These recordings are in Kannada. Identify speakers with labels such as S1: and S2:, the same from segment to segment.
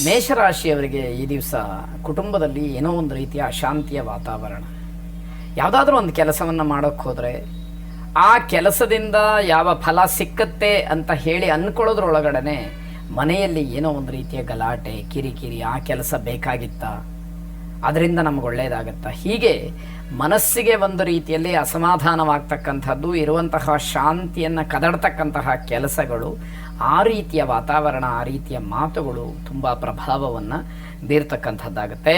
S1: ಮೇಷರಾಶಿಯವರಿಗೆ ಈ ದಿವಸ ಕುಟುಂಬದಲ್ಲಿ ಏನೋ ಒಂದು ರೀತಿಯ ಅಶಾಂತಿಯ ವಾತಾವರಣ. ಯಾವುದಾದ್ರೂ ಒಂದು ಕೆಲಸವನ್ನು ಮಾಡೋಕ್ಕೆ ಹೋದರೆ ಆ ಕೆಲಸದಿಂದ ಯಾವ ಫಲ ಸಿಕ್ಕತ್ತೆ ಅಂತ ಹೇಳಿ ಅಂದ್ಕೊಳ್ಳೋದ್ರೊಳಗಡೆ ಮನೆಯಲ್ಲಿ ಏನೋ ಒಂದು ರೀತಿಯ ಗಲಾಟೆ, ಕಿರಿಕಿರಿ, ಆ ಕೆಲಸ ಬೇಕಾಗಿತ್ತಾ, ಅದರಿಂದ ನಮ್ಗೆ ಒಳ್ಳೆಯದಾಗತ್ತಾ, ಹೀಗೆ ಮನಸ್ಸಿಗೆ ಒಂದು ರೀತಿಯಲ್ಲಿ ಅಸಮಾಧಾನವಾಗ್ತಕ್ಕಂಥದ್ದು, ಇರುವಂತಹ ಶಾಂತಿಯನ್ನು ಕದಡ್ತಕ್ಕಂತಹ ಕೆಲಸಗಳು, ಆ ರೀತಿಯ ವಾತಾವರಣ, ಆ ರೀತಿಯ ಮಾತುಗಳು ತುಂಬ ಪ್ರಭಾವವನ್ನು ಬೀರ್ತಕ್ಕಂಥದ್ದಾಗುತ್ತೆ.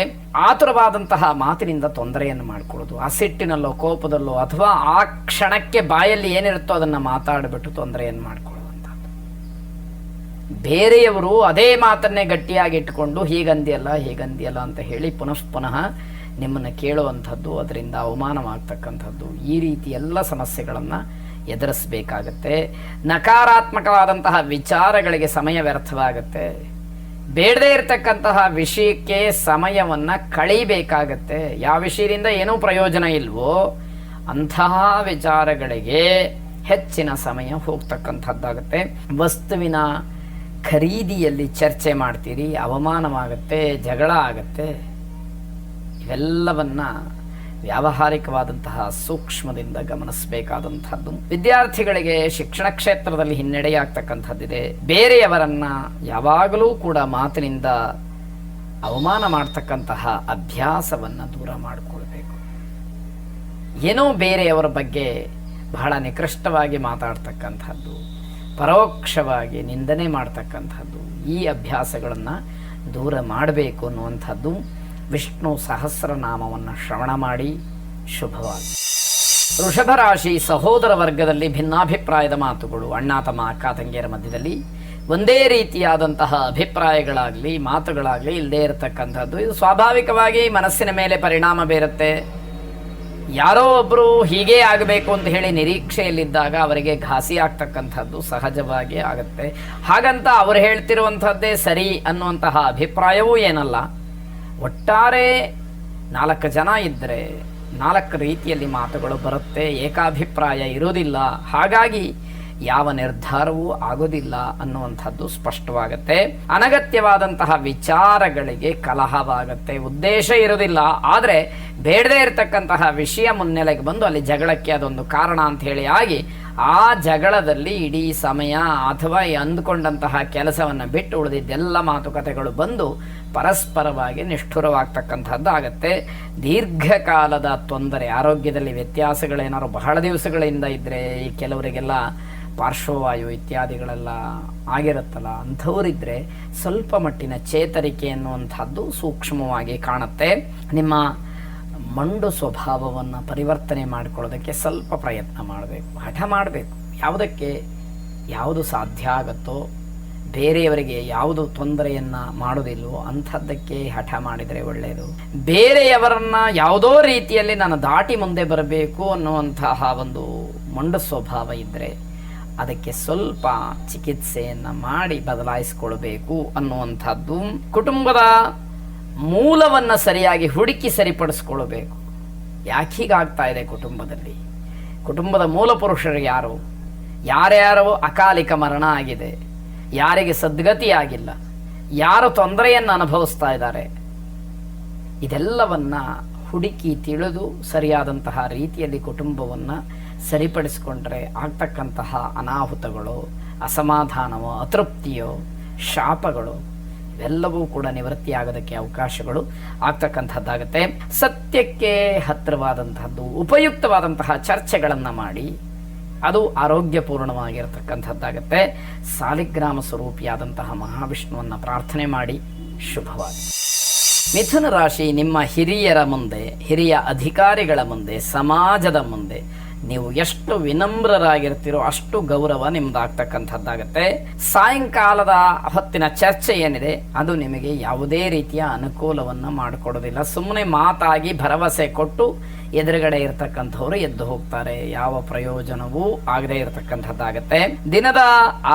S1: ಆತುರವಾದಂತಹ ಮಾತಿನಿಂದ ತೊಂದರೆಯನ್ನು ಮಾಡಿಕೊಳ್ಳೋದು, ಆ ಸಿಟ್ಟಿನಲ್ಲೋ ಕೋಪದಲ್ಲೋ ಅಥವಾ ಆ ಕ್ಷಣಕ್ಕೆ ಬಾಯಲ್ಲಿ ಏನಿರುತ್ತೋ ಅದನ್ನು ಮಾತಾಡಿಬಿಟ್ಟು ತೊಂದರೆಯನ್ನು ಮಾಡಿಕೊಳ್ಳುವಂಥದ್ದು. ಬೇರೆಯವರು ಅದೇ ಮಾತನ್ನೇ ಗಟ್ಟಿಯಾಗಿ ಇಟ್ಟುಕೊಂಡು ಹೀಗಂದಿಯಲ್ಲ ಅಂತ ಹೇಳಿ ಪುನಃ ನಿಮ್ಮನ್ನು ಕೇಳುವಂಥದ್ದು, ಅದರಿಂದ ಅವಮಾನವಾಗ್ತಕ್ಕಂಥದ್ದು, ಈ ರೀತಿ ಎಲ್ಲ ಸಮಸ್ಯೆಗಳನ್ನು ಎದುರಿಸಬೇಕಾಗತ್ತೆ. ನಕಾರಾತ್ಮಕವಾದಂತಹ ವಿಚಾರಗಳಿಗೆ ಸಮಯ ವ್ಯರ್ಥವಾಗುತ್ತೆ. ಬೇಡದೇ ಇರತಕ್ಕಂತಹ ವಿಷಯಕ್ಕೆ ಸಮಯವನ್ನು ಕಳೀಬೇಕಾಗತ್ತೆ. ಯಾವ ವಿಷಯದಿಂದ ಏನೂ ಪ್ರಯೋಜನ ಇಲ್ವೋ ಅಂತಹ ವಿಚಾರಗಳಿಗೆ ಹೆಚ್ಚಿನ ಸಮಯ ಹೋಗ್ತಕ್ಕಂಥದ್ದಾಗುತ್ತೆ. ವಸ್ತುವಿನ ಖರೀದಿಯಲ್ಲಿ ಚರ್ಚೆ ಮಾಡ್ತೀರಿ, ಅವಮಾನವಾಗುತ್ತೆ, ಜಗಳ ಆಗತ್ತೆ. ಇವೆಲ್ಲವನ್ನ ವ್ಯಾವಹಾರಿಕವಾದಂತಹ ಸೂಕ್ಷ್ಮದಿಂದ ಗಮನಿಸಬೇಕಾದಂಥದ್ದು. ವಿದ್ಯಾರ್ಥಿಗಳಿಗೆ ಶಿಕ್ಷಣ ಕ್ಷೇತ್ರದಲ್ಲಿ ಹಿನ್ನಡೆಯಾಗ್ತಕ್ಕಂಥದ್ದಿದೆ. ಬೇರೆಯವರನ್ನ ಯಾವಾಗಲೂ ಕೂಡ ಮಾತಿನಿಂದ ಅವಮಾನ ಮಾಡ್ತಕ್ಕಂತಹ ಅಭ್ಯಾಸವನ್ನು ದೂರ ಮಾಡಿಕೊಳ್ಬೇಕು. ಏನೋ ಬೇರೆಯವರ ಬಗ್ಗೆ ಬಹಳ ನಿಕೃಷ್ಟವಾಗಿ ಮಾತಾಡ್ತಕ್ಕಂಥದ್ದು, ಪರೋಕ್ಷವಾಗಿ ನಿಂದನೆ ಮಾಡ್ತಕ್ಕಂಥದ್ದು, ಈ ಅಭ್ಯಾಸಗಳನ್ನು ದೂರ ಮಾಡಬೇಕು ಅನ್ನುವಂಥದ್ದು. ವಿಷ್ಣು ಸಹಸ್ರನಾಮವನ್ನು ಶ್ರವಣ ಮಾಡಿ ಶುಭವಾಗಿ. ವೃಷಭ ರಾಶಿ, ಸಹೋದರ ವರ್ಗದಲ್ಲಿ ಭಿನ್ನಾಭಿಪ್ರಾಯದ ಮಾತುಗಳು, ಅಣ್ಣ ತಮ್ಮ ಅಕ್ಕ ತಂಗಿಯರ ಮಧ್ಯದಲ್ಲಿ ಒಂದೇ ರೀತಿಯಾದಂತಹ ಅಭಿಪ್ರಾಯಗಳಾಗಲಿ ಮಾತುಗಳಾಗಲಿ ಇಲ್ಲದೇ ಇರತಕ್ಕಂಥದ್ದು. ಇದು ಸ್ವಾಭಾವಿಕವಾಗಿ ಮನಸ್ಸಿನ ಮೇಲೆ ಪರಿಣಾಮ ಬೀರುತ್ತೆ. ಯಾರೋ ಒಬ್ಬರು ಹೀಗೇ ಆಗಬೇಕು ಅಂತ ಹೇಳಿ ನಿರೀಕ್ಷೆಯಲ್ಲಿದ್ದಾಗ ಅವರಿಗೆ ಘಾಸಿ ಆಗ್ತಕ್ಕಂಥದ್ದು ಸಹಜವಾಗಿ ಆಗುತ್ತೆ. ಹಾಗಂತ ಅವರು ಹೇಳ್ತಿರುವಂಥದ್ದೇ ಸರಿ ಅನ್ನುವಂತಹ ಅಭಿಪ್ರಾಯವೂ ಏನಲ್ಲ. ಒಟ್ಟಾರೆ 4 ಜನ ಇದ್ದರೆ 4 ರೀತಿಯಲ್ಲಿ ಮಾತುಗಳು ಬರುತ್ತೆ, ಏಕಾಭಿಪ್ರಾಯ ಇರೋದಿಲ್ಲ. ಹಾಗಾಗಿ ಯಾವ ನಿರ್ಧಾರವೂ ಆಗೋದಿಲ್ಲ ಅನ್ನುವಂಥದ್ದು ಸ್ಪಷ್ಟವಾಗುತ್ತೆ. ಅನಗತ್ಯವಾದಂತಹ ವಿಚಾರಗಳಿಗೆ ಕಲಹವಾಗುತ್ತೆ, ಉದ್ದೇಶ ಇರೋದಿಲ್ಲ. ಆದರೆ ಬೇಡದೇ ಇರತಕ್ಕಂತಹ ವಿಷಯ ಮುನ್ನೆಲೆಗೆ ಬಂದು ಅಲ್ಲಿ ಜಗಳಕ್ಕೆ ಅದೊಂದು ಕಾರಣ ಅಂತ ಹೇಳಿ ಆಗಿ ಆ ಜಗಳದಲ್ಲಿ ಇಡೀ ಸಮಯ ಅಥವಾ ಅಂದುಕೊಂಡಂತಹ ಕೆಲಸವನ್ನು ಬಿಟ್ಟು ಉಳಿದಿದ್ದೆಲ್ಲ ಮಾತುಕತೆಗಳು ಬಂದು ಪರಸ್ಪರವಾಗಿ ನಿಷ್ಠುರವಾಗ್ತಕ್ಕಂಥದ್ದು ಆಗತ್ತೆ. ದೀರ್ಘಕಾಲದ ತೊಂದರೆ, ಆರೋಗ್ಯದಲ್ಲಿ ವ್ಯತ್ಯಾಸಗಳೇನಾದ್ರು ಬಹಳ ದಿವಸಗಳಿಂದ ಇದ್ದರೆ, ಈ ಕೆಲವರಿಗೆಲ್ಲ ಪಾರ್ಶ್ವವಾಯು ಇತ್ಯಾದಿಗಳೆಲ್ಲ ಆಗಿರುತ್ತಲ್ಲ, ಅಂಥವರಿದ್ದರೆ ಸ್ವಲ್ಪ ಮಟ್ಟಿನ ಚೇತರಿಕೆ ಎನ್ನುವಂಥದ್ದು ಸೂಕ್ಷ್ಮವಾಗಿ ಕಾಣುತ್ತೆ. ನಿಮ್ಮ ಮಂಡು ಸ್ವಭಾವವನ್ನು ಪರಿವರ್ತನೆ ಮಾಡಿಕೊಳ್ಳೋದಕ್ಕೆ ಸ್ವಲ್ಪ ಪ್ರಯತ್ನ ಮಾಡಬೇಕು, ಹಠ ಮಾಡಬೇಕು. ಯಾವುದಕ್ಕೆ ಯಾವುದು ಸಾಧ್ಯ ಆಗುತ್ತೋ, ಬೇರೆಯವರಿಗೆ ಯಾವುದು ತೊಂದರೆಯನ್ನು ಮಾಡೋದಿಲ್ವೋ ಅಂಥದ್ದಕ್ಕೆ ಹಠ ಮಾಡಿದರೆ ಒಳ್ಳೆಯದು. ಬೇರೆಯವರನ್ನ ಯಾವುದೋ ರೀತಿಯಲ್ಲಿ ನಾನು ದಾಟಿ ಮುಂದೆ ಬರಬೇಕು ಅನ್ನುವಂತಹ ಒಂದು ಮಂಡು ಸ್ವಭಾವ ಇದ್ದರೆ ಅದಕ್ಕೆ ಸ್ವಲ್ಪ ಚಿಕಿತ್ಸೆಯನ್ನು ಮಾಡಿ ಬದಲಾಯಿಸಿಕೊಳ್ಬೇಕು ಅನ್ನುವಂಥದ್ದು. ಕುಟುಂಬದ ಮೂಲವನ್ನು ಸರಿಯಾಗಿ ಹುಡುಕಿ ಸರಿಪಡಿಸ್ಕೊಳ್ಬೇಕು. ಯಾಕೆ ಹೀಗಾಗ್ತಾ ಇದೆ ಕುಟುಂಬದಲ್ಲಿ? ಕುಟುಂಬದ ಮೂಲ ಪುರುಷರು ಯಾರು? ಯಾರ್ಯಾರೋ ಅಕಾಲಿಕ ಮರಣ ಆಗಿದೆ, ಯಾರಿಗೆ ಸದ್ಗತಿಯಾಗಿಲ್ಲ, ಯಾರು ತೊಂದರೆಯನ್ನು ಅನುಭವಿಸ್ತಾ ಇದ್ದಾರೆ, ಇದೆಲ್ಲವನ್ನ ಹುಡುಕಿ ತಿಳಿದು ಸರಿಯಾದಂತಹ ರೀತಿಯಲ್ಲಿ ಕುಟುಂಬವನ್ನು ಸರಿಪಡಿಸಿಕೊಂಡ್ರೆ ಆಗ್ತಕ್ಕಂತಹ ಅನಾಹುತಗಳು, ಅಸಮಾಧಾನವೋ, ಅತೃಪ್ತಿಯೋ, ಶಾಪಗಳು ಇವೆಲ್ಲವೂ ಕೂಡ ನಿವೃತ್ತಿಯಾಗೋದಕ್ಕೆ ಅವಕಾಶಗಳು ಆಗ್ತಕ್ಕಂಥದ್ದಾಗುತ್ತೆ. ಸತ್ಯಕ್ಕೆ ಹತ್ತಿರವಾದಂತಹದ್ದು, ಉಪಯುಕ್ತವಾದಂತಹ ಚರ್ಚೆಗಳನ್ನು ಮಾಡಿ ಅದು ಆರೋಗ್ಯಪೂರ್ಣವಾಗಿರತಕ್ಕಂಥದ್ದಾಗುತ್ತೆ. ಸಾಲಿಗ್ರಾಮ ಸ್ವರೂಪಿಯಾದಂತಹ ಮಹಾವಿಷ್ಣುವನ್ನು ಪ್ರಾರ್ಥನೆ ಮಾಡಿ ಶುಭವಾಗಿ. ಮಿಥುನ ರಾಶಿ, ನಿಮ್ಮ ಹಿರಿಯರ ಮುಂದೆ, ಹಿರಿಯ ಅಧಿಕಾರಿಗಳ ಮುಂದೆ, ಸಮಾಜದ ಮುಂದೆ ನೀವು ಎಷ್ಟು ವಿನಮ್ರರಾಗಿರ್ತೀರೋ ಅಷ್ಟು ಗೌರವ ನಿಮ್ದಾಗ್ತಕ್ಕಂಥದ್ದಾಗತ್ತೆ. ಸಾಯಂಕಾಲದ ಹೊತ್ತಿನ ಚರ್ಚೆ ಏನಿದೆ ಅದು ನಿಮಗೆ ಯಾವುದೇ ರೀತಿಯ ಅನುಕೂಲವನ್ನು ಮಾಡಿಕೊಡೋದಿಲ್ಲ. ಸುಮ್ಮನೆ ಮಾತಾಗಿ ಭರವಸೆ ಕೊಟ್ಟು ಎದುರುಗಡೆ ಇರತಕ್ಕಂಥವ್ರು ಎದ್ದು ಹೋಗ್ತಾರೆ, ಯಾವ ಪ್ರಯೋಜನವೂ ಆಗದೆ ಇರತಕ್ಕಂಥದ್ದಾಗತ್ತೆ. ದಿನದ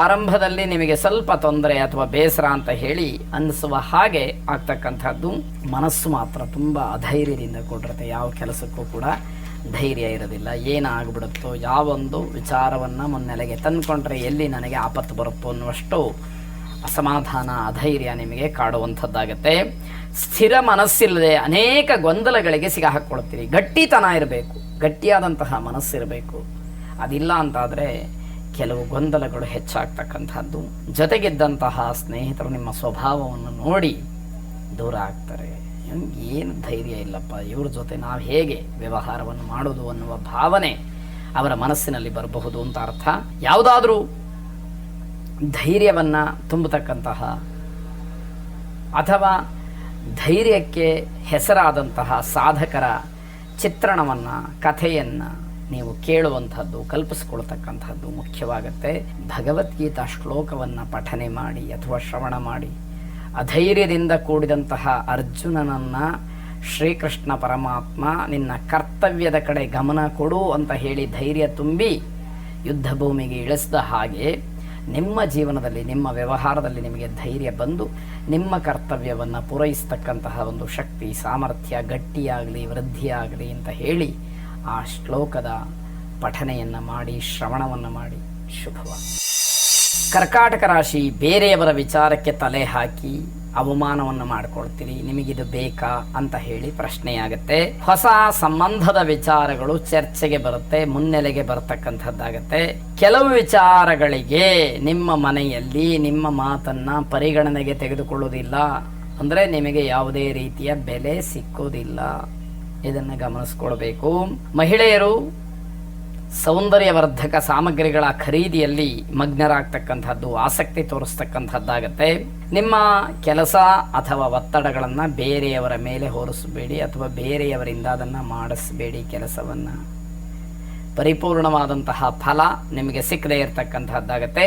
S1: ಆರಂಭದಲ್ಲಿ ನಿಮಗೆ ಸ್ವಲ್ಪ ತೊಂದರೆ ಅಥವಾ ಬೇಸರ ಅಂತ ಹೇಳಿ ಅನಿಸುವ ಹಾಗೆ ಆಗ್ತಕ್ಕಂಥದ್ದು. ಮನಸ್ಸು ಮಾತ್ರ ತುಂಬಾ ಅಧೈರ್ಯದಿಂದ ಕೂಡಿರುತ್ತೆ. ಯಾವ ಕೆಲಸಕ್ಕೂ ಕೂಡ ಧೈರ್ಯ ಇರೋದಿಲ್ಲ. ಏನಾಗ್ಬಿಡುತ್ತೋ, ಯಾವೊಂದು ವಿಚಾರವನ್ನು ಮುನ್ನೆಲೆಗೆ ತಂದುಕೊಂಡ್ರೆ ಎಲ್ಲಿ ನನಗೆ ಆಪತ್ತು ಬರುತ್ತೋ ಅನ್ನುವಷ್ಟು ಅಸಮಾಧಾನ, ಅಧೈರ್ಯ ನಿಮಗೆ ಕಾಡುವಂಥದ್ದಾಗತ್ತೆ. ಸ್ಥಿರ ಮನಸ್ಸಿಲ್ಲದೆ ಅನೇಕ ಗೊಂದಲಗಳಿಗೆ ಸಿಗಾಹಾಕ್ಕೊಳ್ತೀರಿ. ಗಟ್ಟಿತನ ಇರಬೇಕು, ಗಟ್ಟಿಯಾದಂತಹ ಮನಸ್ಸಿರಬೇಕು. ಅದಿಲ್ಲ ಅಂತಾದರೆ ಕೆಲವು ಗೊಂದಲಗಳು ಹೆಚ್ಚಾಗ್ತಕ್ಕಂಥದ್ದು. ಜೊತೆಗಿದ್ದಂತಹ ಸ್ನೇಹಿತರು ನಿಮ್ಮ ಸ್ವಭಾವವನ್ನು ನೋಡಿ ದೂರ ಆಗ್ತಾರೆ. ಏನು ಧೈರ್ಯ ಇಲ್ಲಪ್ಪ, ಇವ್ರ ಜೊತೆ ನಾವು ಹೇಗೆ ವ್ಯವಹಾರವನ್ನು ಮಾಡೋದು ಅನ್ನುವ ಭಾವನೆ ಅವರ ಮನಸ್ಸಿನಲ್ಲಿ ಬರಬಹುದು ಅಂತ ಅರ್ಥ. ಯಾವುದಾದ್ರೂ ಧೈರ್ಯವನ್ನು ತುಂಬತಕ್ಕಂತಹ ಅಥವಾ ಧೈರ್ಯಕ್ಕೆ ಹೆಸರಾದಂತಹ ಸಾಧಕರ ಚಿತ್ರಣವನ್ನು, ಕಥೆಯನ್ನು ನೀವು ಕೇಳುವಂಥದ್ದು, ಕಲ್ಪಿಸ್ಕೊಳ್ತಕ್ಕಂಥದ್ದು ಮುಖ್ಯವಾಗುತ್ತೆ. ಭಗವದ್ಗೀತಾ ಶ್ಲೋಕವನ್ನು ಪಠನೆ ಮಾಡಿ ಅಥವಾ ಶ್ರವಣ ಮಾಡಿ ಅಧೈರ್ಯದಿಂದ ಕೂಡಿದಂತಹ ಅರ್ಜುನನನ್ನು ಶ್ರೀಕೃಷ್ಣ ಪರಮಾತ್ಮ ನಿನ್ನ ಕರ್ತವ್ಯದ ಕಡೆ ಗಮನ ಕೊಡು ಅಂತ ಹೇಳಿ ಧೈರ್ಯ ತುಂಬಿ ಯುದ್ಧ ಭೂಮಿಗೆ ಇಳಿಸಿದ ಹಾಗೆ ನಿಮ್ಮ ಜೀವನದಲ್ಲಿ, ನಿಮ್ಮ ವ್ಯವಹಾರದಲ್ಲಿ ನಿಮಗೆ ಧೈರ್ಯ ಬಂದು ನಿಮ್ಮ ಕರ್ತವ್ಯವನ್ನು ಪೂರೈಸ್ತಕ್ಕಂತಹ ಒಂದು ಶಕ್ತಿ, ಸಾಮರ್ಥ್ಯ ಗಟ್ಟಿಯಾಗಲಿ, ವೃದ್ಧಿಯಾಗಲಿ ಅಂತ ಹೇಳಿ ಆ ಶ್ಲೋಕದ ಪಠನೆಯನ್ನು ಮಾಡಿ, ಶ್ರವಣವನ್ನು ಮಾಡಿ. ಶುಭವಾಗಿ. ಕರ್ಕಾಟಕ ರಾಶಿ, ಬೇರೆಯವರ ವಿಚಾರಕ್ಕೆ ತಲೆ ಹಾಕಿ ಅವಮಾನವನ್ನು ಮಾಡಿಕೊಳ್ತೀರಿ. ನಿಮಗಿದು ಬೇಕಾ ಅಂತ ಹೇಳಿ ಪ್ರಶ್ನೆಯಾಗತ್ತೆ. ಹೊಸ ಸಂಬಂಧದ ವಿಚಾರಗಳು ಚರ್ಚೆಗೆ ಬರುತ್ತೆ, ಮುನ್ನೆಲೆಗೆ ಬರತಕ್ಕಂಥದ್ದಾಗತ್ತೆ. ಕೆಲವು ವಿಚಾರಗಳಿಗೆ ನಿಮ್ಮ ಮನೆಯಲ್ಲಿ ನಿಮ್ಮ ಮಾತನ್ನ ಪರಿಗಣನೆಗೆ ತೆಗೆದುಕೊಳ್ಳುವುದಿಲ್ಲ, ಅಂದರೆ ನಿಮಗೆ ಯಾವುದೇ ರೀತಿಯ ಬೆಲೆ ಸಿಕ್ಕೋದಿಲ್ಲ. ಇದನ್ನು ಗಮನಿಸ್ಕೊಳ್ಬೇಕು. ಮಹಿಳೆಯರು ಸೌಂದರ್ಯವರ್ಧಕ ಸಾಮಗ್ರಿಗಳ ಖರೀದಿಯಲ್ಲಿ ಮಗ್ನರಾಗ್ತಕ್ಕಂಥದ್ದು, ಆಸಕ್ತಿ ತೋರಿಸ್ತಕ್ಕಂಥದ್ದಾಗತ್ತೆ. ನಿಮ್ಮ ಕೆಲಸ ಅಥವಾ ಒತ್ತಡಗಳನ್ನು ಬೇರೆಯವರ ಮೇಲೆ ಹೊರಿಸಬೇಡಿ ಅಥವಾ ಬೇರೆಯವರಿಂದ ಅದನ್ನು ಮಾಡಿಸಬೇಡಿ. ಕೆಲಸವನ್ನು ಪರಿಪೂರ್ಣವಾದಂತಹ ಫಲ ನಿಮಗೆ ಸಿಕ್ಕದೇ ಇರತಕ್ಕಂಥದ್ದಾಗತ್ತೆ.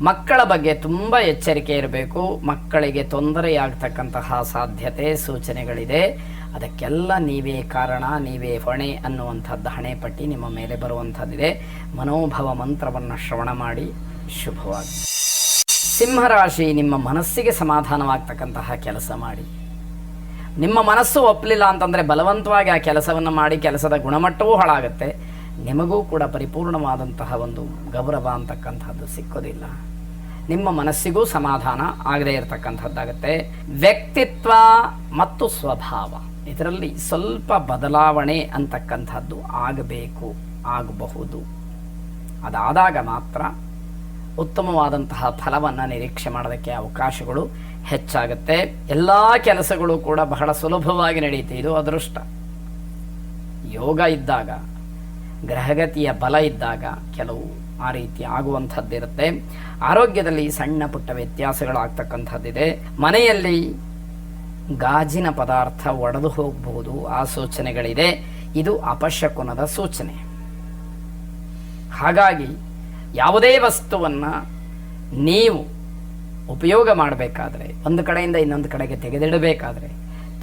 S1: ಮಕ್ಕಳ ಬಗ್ಗೆ ತುಂಬ ಎಚ್ಚರಿಕೆ ಇರಬೇಕು. ಮಕ್ಕಳಿಗೆ ತೊಂದರೆಯಾಗತಕ್ಕಂತಹ ಸಾಧ್ಯತೆ, ಸೂಚನೆಗಳಿದೆ. ಅದಕ್ಕೆಲ್ಲ ನೀವೇ ಕಾರಣ, ನೀವೇ ಹೊಣೆ ಅನ್ನುವಂಥದ್ದು ಹಣೆಪಟ್ಟಿ ನಿಮ್ಮ ಮೇಲೆ ಬರುವಂಥದ್ದಿದೆ. ಮನೋಭವ ಮಂತ್ರವನ್ನು ಶ್ರವಣ ಮಾಡಿ. ಶುಭವಾಗಿ. ಸಿಂಹರಾಶಿ, ನಿಮ್ಮ ಮನಸ್ಸಿಗೆ ಸಮಾಧಾನವಾಗ್ತಕ್ಕಂತಹ ಕೆಲಸ ಮಾಡಿ. ನಿಮ್ಮ ಮನಸ್ಸು ಒಪ್ಪಲಿಲ್ಲ ಅಂತಂದರೆ ಬಲವಂತವಾಗಿ ಆ ಕೆಲಸವನ್ನು ಮಾಡಿ ಕೆಲಸದ ಗುಣಮಟ್ಟವೂ ಹಾಳಾಗುತ್ತೆ. ನಿಮಗೂ ಕೂಡ ಪರಿಪೂರ್ಣವಾದಂತಹ ಒಂದು ಗೌರವ ಅಂತಕ್ಕಂಥದ್ದು ಸಿಕ್ಕೋದಿಲ್ಲ. ನಿಮ್ಮ ಮನಸ್ಸಿಗೂ ಸಮಾಧಾನ ಆಗದೇ ಇರತಕ್ಕಂಥದ್ದಾಗತ್ತೆ. ವ್ಯಕ್ತಿತ್ವ ಮತ್ತು ಸ್ವಭಾವ, ಇದರಲ್ಲಿ ಸ್ವಲ್ಪ ಬದಲಾವಣೆ ಅಂತಕ್ಕಂಥದ್ದು ಆಗಬೇಕು, ಆಗಬಹುದು. ಅದಾದಾಗ ಮಾತ್ರ ಉತ್ತಮವಾದಂತಹ ಫಲವನ್ನು ನಿರೀಕ್ಷೆ ಮಾಡೋದಕ್ಕೆ ಅವಕಾಶಗಳು ಹೆಚ್ಚಾಗುತ್ತೆ. ಎಲ್ಲ ಕೆಲಸಗಳು ಕೂಡ ಬಹಳ ಸುಲಭವಾಗಿ ನಡೆಯುತ್ತೆ. ಇದು ಅದೃಷ್ಟ. ಯೋಗ ಇದ್ದಾಗ, ಗ್ರಹಗತಿಯ ಬಲ ಇದ್ದಾಗ ಕೆಲವು ಆ ರೀತಿ ಆಗುವಂಥದ್ದಿರುತ್ತೆ. ಆರೋಗ್ಯದಲ್ಲಿ ಸಣ್ಣ ಪುಟ್ಟ ವ್ಯತ್ಯಾಸಗಳು ಆಗ್ತಕ್ಕಂಥದ್ದಿದೆ. ಮನೆಯಲ್ಲಿ ಗಾಜಿನ ಪದಾರ್ಥ ಒಡೆದು ಹೋಗಬಹುದು, ಆ ಸೂಚನೆಗಳಿದೆ. ಇದು ಅಪಶಕುನದ ಸೂಚನೆ. ಹಾಗಾಗಿ ಯಾವುದೇ ವಸ್ತುವನ್ನು ನೀವು ಉಪಯೋಗ ಮಾಡಬೇಕಾದ್ರೆ, ಒಂದು ಕಡೆಯಿಂದ ಇನ್ನೊಂದು ಕಡೆಗೆ ತೆಗೆದಿಡಬೇಕಾದ್ರೆ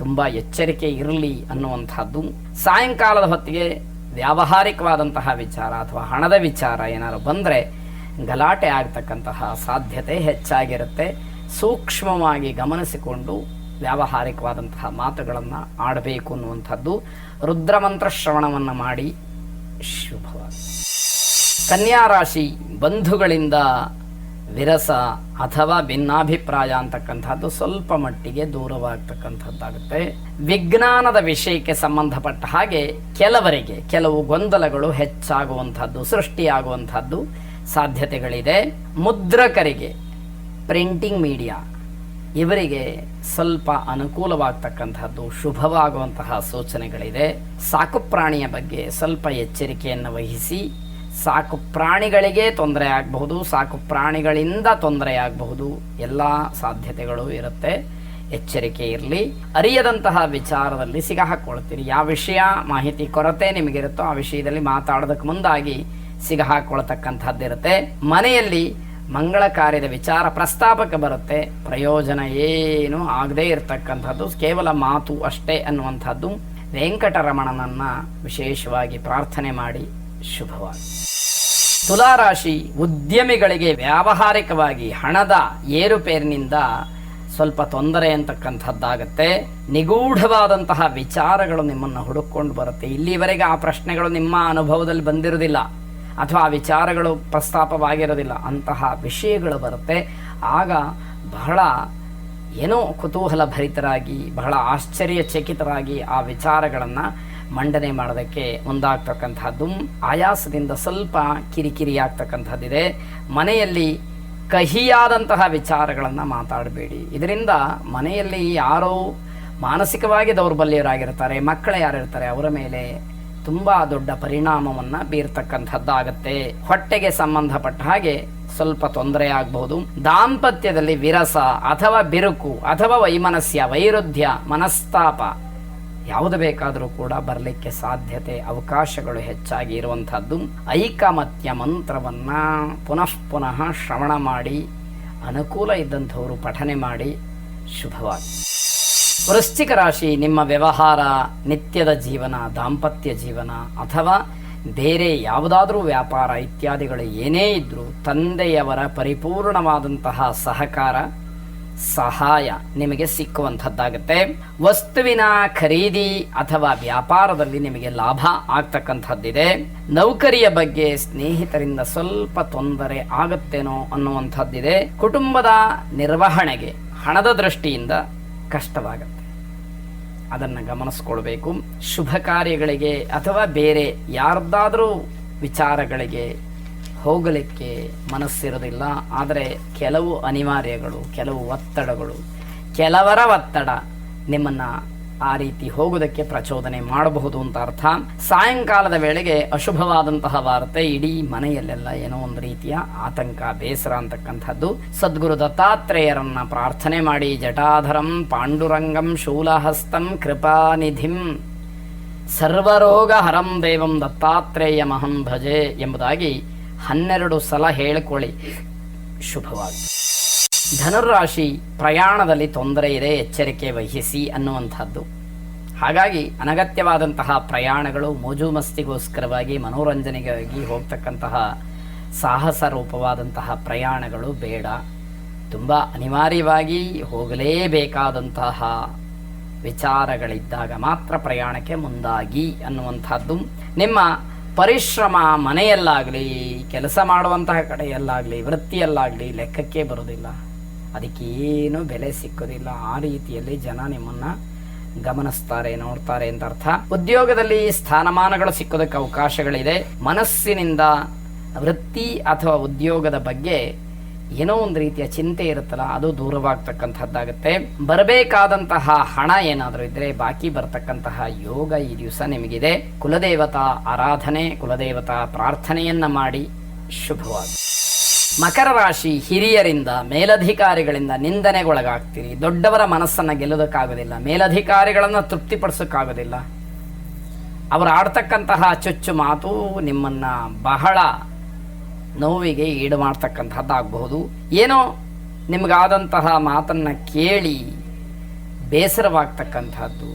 S1: ತುಂಬ ಎಚ್ಚರಿಕೆ ಇರಲಿ ಅನ್ನುವಂಥದ್ದು. ಸಾಯಂಕಾಲದ ಹೊತ್ತಿಗೆ ವ್ಯಾವಹಾರಿಕವಾದಂತಹ ವಿಚಾರ ಅಥವಾ ಹಣದ ವಿಚಾರ ಏನಾದ್ರು ಬಂದರೆ ಗಲಾಟೆ ಆಗ್ತಕ್ಕಂತಹ ಸಾಧ್ಯತೆ ಹೆಚ್ಚಾಗಿರುತ್ತೆ. ಸೂಕ್ಷ್ಮವಾಗಿ ಗಮನಿಸಿಕೊಂಡು ವ್ಯಾವಹಾರಿಕವಾದಂತಹ ಮಾತುಗಳನ್ನು ಆಡಬೇಕು ಅನ್ನುವಂಥದ್ದು. ರುದ್ರಮಂತ್ರ ಶ್ರವಣವನ್ನು ಮಾಡಿ. ಶುಭವಾಗಿ. ಕನ್ಯಾ ರಾಶಿ, ಬಂಧುಗಳಿಂದ ವಿರಸ ಅಥವಾ ಭಿನ್ನಾಭಿಪ್ರಾಯ ಅಂತಕ್ಕಂಥದ್ದು ಸ್ವಲ್ಪ ಮಟ್ಟಿಗೆ ದೂರವಾಗ್ತಕ್ಕಂಥದ್ದಾಗುತ್ತೆ. ವಿಜ್ಞಾನದ ವಿಷಯಕ್ಕೆ ಸಂಬಂಧಪಟ್ಟ ಹಾಗೆ ಕೆಲವರಿಗೆ ಕೆಲವು ಗೊಂದಲಗಳು ಹೆಚ್ಚಾಗುವಂಥದ್ದು, ಸೃಷ್ಟಿಯಾಗುವಂಥದ್ದು ಸಾಧ್ಯತೆಗಳಿದೆ. ಮುದ್ರಕರಿಗೆ, ಪ್ರಿಂಟಿಂಗ್ ಮೀಡಿಯಾ ಇವರಿಗೆ ಸ್ವಲ್ಪ ಅನುಕೂಲವಾಗ್ತಕ್ಕಂಥದ್ದು, ಶುಭವಾಗುವಂತಹ ಸೂಚನೆಗಳಿದೆ. ಸಾಕುಪ್ರಾಣಿಯ ಬಗ್ಗೆ ಸ್ವಲ್ಪ ಎಚ್ಚರಿಕೆಯನ್ನು ವಹಿಸಿ. ಸಾಕು ಪ್ರಾಣಿಗಳಿಗೆ ತೊಂದರೆ ಆಗಬಹುದು, ಸಾಕು ಪ್ರಾಣಿಗಳಿಂದ ತೊಂದರೆ ಆಗಬಹುದು, ಎಲ್ಲ ಸಾಧ್ಯತೆಗಳು ಇರುತ್ತೆ. ಎಚ್ಚರಿಕೆ ಇರಲಿ. ಅರಿಯದಂತಹ ವಿಚಾರದಲ್ಲಿ ಸಿಗಹಾಕೊಳ್ತೀರಿ. ಯಾವ ವಿಷಯ ಮಾಹಿತಿ ಕೊರತೆ ನಿಮಗಿರುತ್ತೋ ಆ ವಿಷಯದಲ್ಲಿ ಮಾತಾಡೋದಕ್ಕೆ ಮುಂದಾಗಿ ಸಿಗಹಾಕೊಳ್ತಕ್ಕಂಥದ್ದಿರುತ್ತೆ. ಮನೆಯಲ್ಲಿ ಮಂಗಳ ಕಾರ್ಯದ ವಿಚಾರ ಪ್ರಸ್ತಾಪಕ್ಕೆ ಬರುತ್ತೆ. ಪ್ರಯೋಜನ ಏನೂ ಆಗದೇ ಇರತಕ್ಕಂಥದ್ದು, ಕೇವಲ ಮಾತು ಅಷ್ಟೇ ಅನ್ನುವಂಥದ್ದು. ವೆಂಕಟರಮಣನನ್ನು ವಿಶೇಷವಾಗಿ ಪ್ರಾರ್ಥನೆ ಮಾಡಿ. ಶುಭವಾಗಿ. ತುಲಾರಾಶಿ, ಉದ್ಯಮಿಗಳಿಗೆ ವ್ಯಾವಹಾರಿಕವಾಗಿ ಹಣದ ಏರುಪೇರಿನಿಂದ ಸ್ವಲ್ಪ ತೊಂದರೆ ಅಂತಕ್ಕಂಥದ್ದಾಗತ್ತೆ. ನಿಗೂಢವಾದಂತಹ ವಿಚಾರಗಳು ನಿಮ್ಮನ್ನು ಹುಡುಕೊಂಡು ಬರುತ್ತೆ. ಇಲ್ಲಿವರೆಗೆ ಆ ಪ್ರಶ್ನೆಗಳು ನಿಮ್ಮ ಅನುಭವದಲ್ಲಿ ಬಂದಿರೋದಿಲ್ಲ ಅಥವಾ ಆ ವಿಚಾರಗಳು ಪ್ರಸ್ತಾಪವಾಗಿರೋದಿಲ್ಲ. ಅಂತಹ ವಿಷಯಗಳು ಬರುತ್ತೆ. ಆಗ ಬಹಳ ಏನೋ ಕುತೂಹಲ ಭರಿತರಾಗಿ ಬಹಳ ಆಶ್ಚರ್ಯಚಕಿತರಾಗಿ ಆ ವಿಚಾರಗಳನ್ನು ಮಂಡನೆ ಮಾಡೋದಕ್ಕೆ ಮುಂದಾಗ್ತಕ್ಕಂಥದ್ದು. ಆಯಾಸದಿಂದ ಸ್ವಲ್ಪ ಕಿರಿಕಿರಿ ಆಗ್ತಕ್ಕಂಥದ್ದಿದೆ. ಮನೆಯಲ್ಲಿ ಕಹಿಯಾದಂತಹ ವಿಚಾರಗಳನ್ನು ಮಾತಾಡಬೇಡಿ. ಇದರಿಂದ ಮನೆಯಲ್ಲಿ ಯಾರೋ ಮಾನಸಿಕವಾಗಿ ದೌರ್ಬಲ್ಯರಾಗಿರ್ತಾರೆ, ಮಕ್ಕಳು ಯಾರಿರ್ತಾರೆ ಅವರ ಮೇಲೆ ತುಂಬ ದೊಡ್ಡ ಪರಿಣಾಮವನ್ನು ಬೀರ್ತಕ್ಕಂಥದ್ದಾಗತ್ತೆ. ಹೊಟ್ಟೆಗೆ ಸಂಬಂಧಪಟ್ಟ ಹಾಗೆ ಸ್ವಲ್ಪ ತೊಂದರೆ ಆಗಬಹುದು. ದಾಂಪತ್ಯದಲ್ಲಿ ವಿರಸ ಅಥವಾ ಬಿರುಕು ಅಥವಾ ವೈಮನಸ್ಯ, ವೈರುಧ್ಯ, ಮನಸ್ತಾಪ ಯಾವುದು ಬೇಕಾದರೂ ಕೂಡ ಬರಲಿಕ್ಕೆ ಸಾಧ್ಯತೆ, ಅವಕಾಶಗಳು ಹೆಚ್ಚಾಗಿ ಇರುವಂಥದ್ದು. ಐಕಮತ್ಯ ಮಂತ್ರವನ್ನು ಪುನಃ ಪುನಃ ಶ್ರವಣ ಮಾಡಿ ಅನುಕೂಲ ಇದ್ದಂಥವರು ಪಠನೆ ಮಾಡಿ ಶುಭವಾಗಿ. ವೃಶ್ಚಿಕ ರಾಶಿ, ನಿಮ್ಮ ವ್ಯವಹಾರ, ನಿತ್ಯದ ಜೀವನ, ದಾಂಪತ್ಯ ಜೀವನ ಅಥವಾ ಬೇರೆ ಯಾವುದಾದ್ರೂ ವ್ಯಾಪಾರ ಇತ್ಯಾದಿಗಳು ಏನೇ ಇದ್ರೂ ತಂದೆಯವರ ಪರಿಪೂರ್ಣವಾದಂತಹ ಸಹಕಾರ, ಸಹಾಯ ನಿಮಗೆ ಸಿಕ್ಕುವಂಥದ್ದಾಗುತ್ತೆ. ವಸ್ತುವಿನ ಖರೀದಿ ಅಥವಾ ವ್ಯಾಪಾರದಲ್ಲಿ ನಿಮಗೆ ಲಾಭ ಆಗ್ತಕ್ಕಂಥದ್ದಿದೆ. ನೌಕರಿಯ ಬಗ್ಗೆ ಸ್ನೇಹಿತರಿಂದ ಸ್ವಲ್ಪ ತೊಂದರೆ ಆಗುತ್ತೇನೋ ಅನ್ನುವಂಥದ್ದಿದೆ. ಕುಟುಂಬದ ನಿರ್ವಹಣೆಗೆ ಹಣದ ದೃಷ್ಟಿಯಿಂದ ಕಷ್ಟವಾಗುತ್ತೆ, ಅದನ್ನು ಗಮನಿಸ್ಕೊಳ್ಬೇಕು. ಶುಭ ಕಾರ್ಯಗಳಿಗೆ ಅಥವಾ ಬೇರೆ ಯಾರ್ದಾದ್ರೂ ವಿಚಾರಗಳಿಗೆ ಹೋಗಲಿಕ್ಕೆ ಮನಸ್ಸಿರೋದಿಲ್ಲ. ಆದರೆ ಕೆಲವು ಅನಿವಾರ್ಯಗಳು, ಕೆಲವು ಒತ್ತಡಗಳು, ಕೆಲವರ ಒತ್ತಡ ನಿಮ್ಮನ್ನು ಆ ರೀತಿ ಹೋಗೋದಕ್ಕೆ ಪ್ರಚೋದನೆ ಮಾಡಬಹುದು ಅಂತ ಅರ್ಥ. ಸಾಯಂಕಾಲದ ವೇಳೆಗೆ ಅಶುಭವಾದಂತಹ ವಾರ್ತೆ, ಇಡೀ ಮನೆಯಲ್ಲೆಲ್ಲ ಏನೋ ಒಂದು ರೀತಿಯ ಆತಂಕ, ಬೇಸರ ಅಂತಕ್ಕಂಥದ್ದು. ಸದ್ಗುರು ದತ್ತಾತ್ರೇಯರನ್ನ ಪ್ರಾರ್ಥನೆ ಮಾಡಿ, ಜಟಾಧರಂ ಪಾಂಡುರಂಗಂ ಶೂಲಹಸ್ತಂ ಕೃಪಾನಿಧಿಂ ಸರ್ವರೋಗ ಹರಂ ದೇವಂ ದತ್ತಾತ್ರೇಯಮಹಂ ಭಜೆ ಎಂಬುದಾಗಿ 12 ಸಲ ಹೇಳಿಕೊಳ್ಳಿ ಶುಭವಾಗಿ. ಧನುರಾಶಿ, ಪ್ರಯಾಣದಲ್ಲಿ ತೊಂದರೆ ಇದೆ, ಎಚ್ಚರಿಕೆ ವಹಿಸಿ ಅನ್ನುವಂಥದ್ದು. ಹಾಗಾಗಿ ಅನಗತ್ಯವಾದಂತಹ ಪ್ರಯಾಣಗಳು, ಮೋಜು ಮಸ್ತಿಗೋಸ್ಕರವಾಗಿ ಮನೋರಂಜನೆಗಾಗಿ ಹೋಗ್ತಕ್ಕಂತಹ ಸಾಹಸ ರೂಪವಾದಂತಹ ಪ್ರಯಾಣಗಳು ಬೇಡ. ತುಂಬ ಅನಿವಾರ್ಯವಾಗಿ ಹೋಗಲೇಬೇಕಾದಂತಹ ವಿಚಾರಗಳಿದ್ದಾಗ ಮಾತ್ರ ಪ್ರಯಾಣಕ್ಕೆ ಮುಂದಾಗಿ ಅನ್ನುವಂಥದ್ದು. ನಿಮ್ಮ ಪರಿಶ್ರಮ ಮನೆಯಲ್ಲಾಗಲಿ, ಕೆಲಸ ಮಾಡುವಂತಹ ಕಡೆಯಲ್ಲಾಗಲಿ, ವೃತ್ತಿಯಲ್ಲಾಗಲಿ ಲೆಕ್ಕಕ್ಕೆ ಬರೋದಿಲ್ಲ, ಅದಕ್ಕೇನು ಬೆಲೆ ಸಿಕ್ಕೋದಿಲ್ಲ. ಆ ರೀತಿಯಲ್ಲಿ ಜನ ನಿಮ್ಮನ್ನು ಗಮನಿಸ್ತಾರೆ, ನೋಡ್ತಾರೆ ಅಂತ ಅರ್ಥ. ಉದ್ಯೋಗದಲ್ಲಿ ಸ್ಥಾನಮಾನಗಳು ಸಿಕ್ಕೋದಕ್ಕೆ ಅವಕಾಶಗಳಿದೆ. ಮನಸ್ಸಿನಿಂದ ವೃತ್ತಿ ಅಥವಾ ಉದ್ಯೋಗದ ಬಗ್ಗೆ ಏನೋ ಒಂದು ರೀತಿಯ ಚಿಂತೆ ಇರುತ್ತಲ್ಲ, ಅದು ದೂರವಾಗ್ತಕ್ಕಂಥದ್ದಾಗುತ್ತೆ. ಬರಬೇಕಾದಂತಹ ಹಣ ಏನಾದರೂ ಇದ್ರೆ ಬಾಕಿ ಬರ್ತಕ್ಕಂತಹ ಯೋಗ ಈ ದಿವಸ ನಿಮಗಿದೆ. ಕುಲದೇವತಾ ಆರಾಧನೆ, ಕುಲದೇವತಾ ಪ್ರಾರ್ಥನೆಯನ್ನ ಮಾಡಿ ಶುಭವಾಗಿ. ಮಕರ ರಾಶಿ, ಹಿರಿಯರಿಂದ, ಮೇಲಧಿಕಾರಿಗಳಿಂದ ನಿಂದನೆಗೊಳಗಾಗ್ತೀರಿ. ದೊಡ್ಡವರ ಮನಸ್ಸನ್ನು ಗೆಲ್ಲೋದಕ್ಕಾಗೋದಿಲ್ಲ, ಮೇಲಧಿಕಾರಿಗಳನ್ನು ತೃಪ್ತಿಪಡಿಸೋಕ್ಕಾಗೋದಿಲ್ಲ. ಅವರು ಆಡ್ತಕ್ಕಂತಹ ಚುಚ್ಚು ಮಾತು ನಿಮ್ಮನ್ನ ಬಹಳ ನೋವಿಗೆ ಈಡು ಮಾಡ್ತಕ್ಕಂಥದ್ದಾಗಬಹುದು. ಏನೋ ನಿಮಗಾದಂತಹ ಮಾತನ್ನು ಕೇಳಿ ಬೇಸರವಾಗ್ತಕ್ಕಂಥದ್ದು,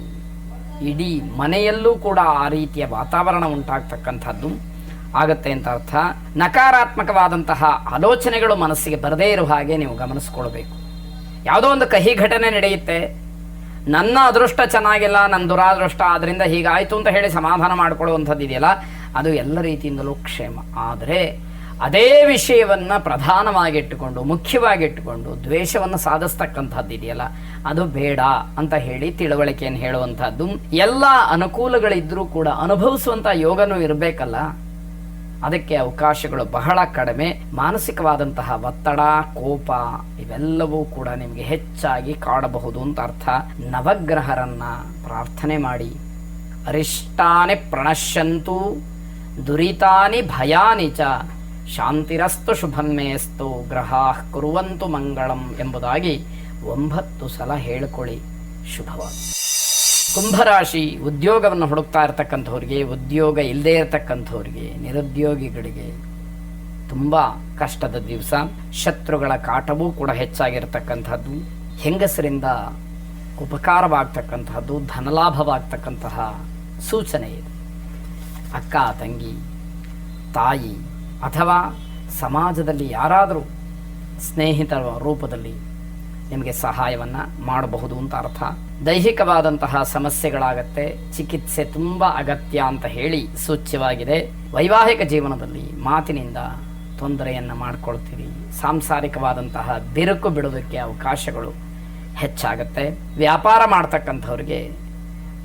S1: ಇಡೀ ಮನೆಯಲ್ಲೂ ಕೂಡ ಆ ರೀತಿಯ ವಾತಾವರಣ ಉಂಟಾಗ್ತಕ್ಕಂಥದ್ದು ಆಗತ್ತೆ ಅಂತ ಅರ್ಥ. ನಕಾರಾತ್ಮಕವಾದಂತಹ ಆಲೋಚನೆಗಳು ಮನಸ್ಸಿಗೆ ಬರದೇ ಇರುವ ಹಾಗೆ ನೀವು ಗಮನಿಸ್ಕೊಳ್ಬೇಕು. ಯಾವುದೋ ಒಂದು ಕಹಿ ಘಟನೆ ನಡೆಯುತ್ತೆ, ನನ್ನ ಅದೃಷ್ಟ ಚೆನ್ನಾಗಿಲ್ಲ, ನನ್ನ ದುರಾದೃಷ್ಟ, ಅದರಿಂದ ಹೀಗಾಯಿತು ಅಂತ ಹೇಳಿ ಸಮಾಧಾನ ಮಾಡಿಕೊಳ್ಳುವಂಥದ್ದು ಇದೆಯಲ್ಲ, ಅದು ಎಲ್ಲ ರೀತಿಯಿಂದಲೂ ಕ್ಷೇಮ. ಆದರೆ ಅದೇ ವಿಷಯವನ್ನು ಪ್ರಧಾನವಾಗಿಟ್ಟುಕೊಂಡು, ಮುಖ್ಯವಾಗಿಟ್ಟುಕೊಂಡು ದ್ವೇಷವನ್ನು ಸಾಧಿಸ್ತಕ್ಕಂಥದ್ದು ಇದೆಯಲ್ಲ, ಅದು ಬೇಡ ಅಂತ ಹೇಳಿ ತಿಳುವಳಿಕೆಯನ್ನು ಹೇಳುವಂಥದ್ದು. ಎಲ್ಲ ಅನುಕೂಲಗಳಿದ್ರೂ ಕೂಡ ಅನುಭವಿಸುವಂಥ ಯೋಗನೂ ಇರಬೇಕಲ್ಲ, ಅದಕ್ಕೆ ಅವಕಾಶಗಳು ಬಹಳ ಕಡಿಮೆ. ಮಾನಸಿಕವಾದಂತಹ ಒತ್ತಡ, ಕೋಪ ಇವೆಲ್ಲವೂ ಕೂಡ ನಿಮಗೆ ಹೆಚ್ಚಾಗಿ ಕಾಡಬಹುದು ಅಂತ ಅರ್ಥ. ನವಗ್ರಹರನ್ನ ಪ್ರಾರ್ಥನೆ ಮಾಡಿ. ಅರಿಷ್ಟಾನಿ ಪ್ರಣಶ್ಯಂತು ದುರಿತಾನಿ ಭಯಾನಿ ಚ ಶಾಂತಿರಸ್ತು ಶುಭನ್ಮೇಸ್ತು ಗ್ರಹಾಃ ಕುರುವಂತು ಮಂಗಳಂ ಎಂಬುದಾಗಿ 9 ಸಲ ಹೇಳಿಕೊಳ್ಳಿ ಶುಭವಾಗಿ. ಕುಂಭರಾಶಿ, ಉದ್ಯೋಗವನ್ನು ಹುಡುಕ್ತಾ ಇರತಕ್ಕಂಥವ್ರಿಗೆ, ಉದ್ಯೋಗ ಇಲ್ಲದೆ ಇರತಕ್ಕಂಥವ್ರಿಗೆ, ನಿರುದ್ಯೋಗಿಗಳಿಗೆ ತುಂಬ ಕಷ್ಟದ ದಿವಸ. ಶತ್ರುಗಳ ಕಾಟವೂ ಕೂಡ ಹೆಚ್ಚಾಗಿರ್ತಕ್ಕಂಥದ್ದು. ಹೆಂಗಸರಿಂದ ಉಪಕಾರವಾಗ್ತಕ್ಕಂಥದ್ದು, ಧನಲಾಭವಾಗ್ತಕ್ಕಂತಹ ಸೂಚನೆ ಇದೆ. ಅಕ್ಕ, ತಂಗಿ, ತಾಯಿ ಅಥವಾ ಸಮಾಜದಲ್ಲಿ ಯಾರಾದರೂ ಸ್ನೇಹಿತರ ರೂಪದಲ್ಲಿ ನಿಮಗೆ ಸಹಾಯವನ್ನು ಮಾಡಬಹುದು ಅಂತ ಅರ್ಥ. ದೈಹಿಕವಾದಂತಹ ಸಮಸ್ಯೆಗಳಾಗತ್ತೆ, ಚಿಕಿತ್ಸೆ ತುಂಬ ಅಗತ್ಯ ಅಂತ ಹೇಳಿ ಸೂಚ್ಯವಾಗಿದೆ. ವೈವಾಹಿಕ ಜೀವನದಲ್ಲಿ ಮಾತಿನಿಂದ ತೊಂದರೆಯನ್ನು ಮಾಡ್ಕೊಳ್ತೀರಿ. ಸಾಂಸಾರಿಕವಾದಂತಹ ಬಿರುಕು ಬಿಡೋದಕ್ಕೆ ಅವಕಾಶಗಳು ಹೆಚ್ಚಾಗುತ್ತೆ. ವ್ಯಾಪಾರ ಮಾಡ್ತಕ್ಕಂಥವ್ರಿಗೆ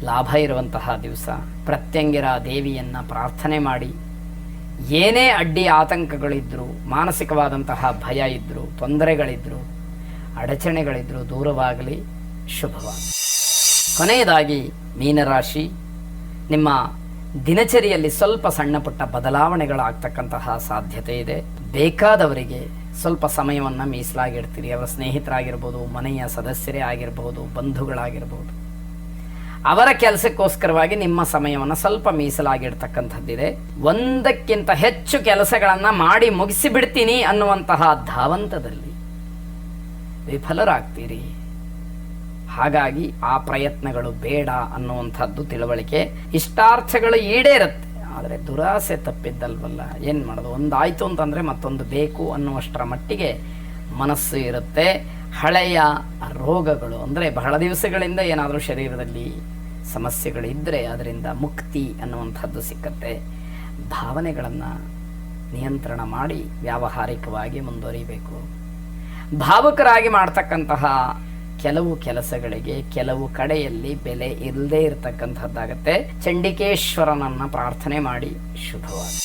S1: ಲಾಭ ಇರುವಂತಹ ದಿವಸ. ಪ್ರತ್ಯಂಗಿರ ದೇವಿಯನ್ನು ಪ್ರಾರ್ಥನೆ ಮಾಡಿ ಏನೇ ಅಡ್ಡಿ ಆತಂಕಗಳಿದ್ದರೂ, ಮಾನಸಿಕವಾದಂತಹ ಭಯ ಇದ್ದರೂ, ತೊಂದರೆಗಳಿದ್ದರೂ, ಅಡಚಣೆಗಳಿದ್ದರೂ ದೂರವಾಗಲಿ, ಶುಭವಾಗಲಿ. ಕೊನೆಯದಾಗಿ ಮೀನರಾಶಿ, ನಿಮ್ಮ ದಿನಚರಿಯಲ್ಲಿ ಸ್ವಲ್ಪ ಸಣ್ಣ ಪುಟ್ಟ ಬದಲಾವಣೆಗಳಾಗ್ತಕ್ಕಂತಹ ಸಾಧ್ಯತೆ ಇದೆ. ಬೇಕಾದವರಿಗೆ ಸ್ವಲ್ಪ ಸಮಯವನ್ನು ಮೀಸಲಾಗಿಡ್ತೀರಿ. ಅವರ ಸ್ನೇಹಿತರಾಗಿರ್ಬೋದು, ಮನೆಯ ಸದಸ್ಯರೇ ಆಗಿರಬಹುದು, ಬಂಧುಗಳಾಗಿರ್ಬೋದು, ಅವರ ಕೆಲಸಕ್ಕೋಸ್ಕರವಾಗಿ ನಿಮ್ಮ ಸಮಯವನ್ನು ಸ್ವಲ್ಪ ಮೀಸಲಾಗಿಡ್ತಕ್ಕಂಥದ್ದಿದೆ. ಒಂದಕ್ಕಿಂತ ಹೆಚ್ಚು ಕೆಲಸಗಳನ್ನು ಮಾಡಿ ಮುಗಿಸಿಬಿಡ್ತೀನಿ ಅನ್ನುವಂತಹ ಧಾವಂತದಲ್ಲಿ ವಿಫಲರಾಗ್ತೀರಿ. ಹಾಗಾಗಿ ಆ ಪ್ರಯತ್ನಗಳು ಬೇಡ ಅನ್ನುವಂಥದ್ದು ತಿಳುವಳಿಕೆ. ಇಷ್ಟಾರ್ಥಗಳು ಈಡೇರುತ್ತೆ, ಆದರೆ ದುರಾಸೆ ತಪ್ಪಿದ್ದಲ್ವಲ್ಲ, ಏನು ಮಾಡೋದು, ಒಂದಾಯಿತು ಅಂತಂದರೆ ಮತ್ತೊಂದು ಬೇಕು ಅನ್ನುವಷ್ಟರ ಮಟ್ಟಿಗೆ ಮನಸ್ಸು ಇರುತ್ತೆ. ಹಳೆಯ ರೋಗಗಳು ಅಂದರೆ ಬಹಳ ದಿವಸಗಳಿಂದ ಏನಾದರೂ ಶರೀರದಲ್ಲಿ ಸಮಸ್ಯೆಗಳಿದ್ದರೆ ಅದರಿಂದ ಮುಕ್ತಿ ಅನ್ನುವಂಥದ್ದು ಸಿಕ್ಕತ್ತೆ. ಭಾವನೆಗಳನ್ನು ನಿಯಂತ್ರಣ ಮಾಡಿ ವ್ಯಾವಹಾರಿಕವಾಗಿ ಮುಂದುವರಿಬೇಕು. ಭಾವುಕರಾಗಿ ಮಾಡ್ತಕ್ಕಂತಹ ಕೆಲವು ಕೆಲಸಗಳಿಗೆ ಕೆಲವು ಕಡೆಯಲ್ಲಿ ಬೆಲೆ ಇಲ್ಲದೇ ಇರತಕ್ಕಂಥದ್ದಾಗತ್ತೆ. ಚಂಡಿಕೇಶ್ವರನನ್ನು ಪ್ರಾರ್ಥನೆ ಮಾಡಿ, ಶುಭವಾಗಲಿ.